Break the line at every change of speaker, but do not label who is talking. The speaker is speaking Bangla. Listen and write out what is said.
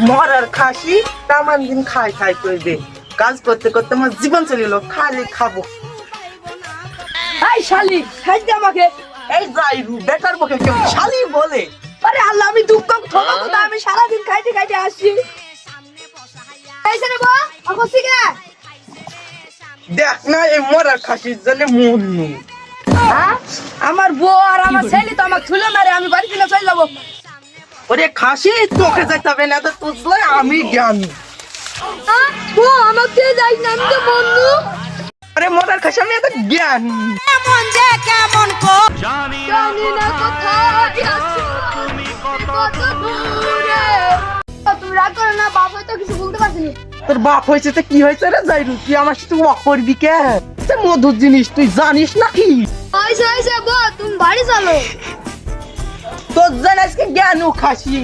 মরার খাসি তামান দিন খাই খাই করবে, কাজ করতে করতে আমার জীবন চলিল, খালি খাবো।
এই শালি খাই দে আমাকে।
এই যাইরু বেটার মুখে কেউ শালি বলে?
আরে আল্লাহ, আমি দুঃখ থোকা তো আমি সারাদিন খাইতে খাইতে আসছি। এই রে বা এখন শিখে
দেখ না এই মরার খাসির জন্য মরনু।
হ্যাঁ, আমার বউ আর আমার ছেলে তো আমাকে তুলে মারে, আমি বাড়ি থেকে চলে যাবো।
ওরে খাসি তোকে যাইতে হবে না, তো তুই আমি জ্ঞানী।
ও আমাকে যাই না, আমি তো বন্ধু।
আরে মরার খাসি আমি এত জ্ঞানী।
কেমন যে কেমন কো জানি না কোথায় আছো তুমি কত দূরে। তুমি রাগ করো না, বাবা তো কিছু বলতে পারছিনি।
তোর বাপ হয়েছে তো কি হয়েছে রে যাইরু, তুই আমার সাথে ওয়াক করবি কে? সে মধুর জিনিস তুই জানিস নাকি?
আইসা আইসা বউ তুমি বাড়ি চলো।
তোর জান আজকে জ্ঞানু খাসি।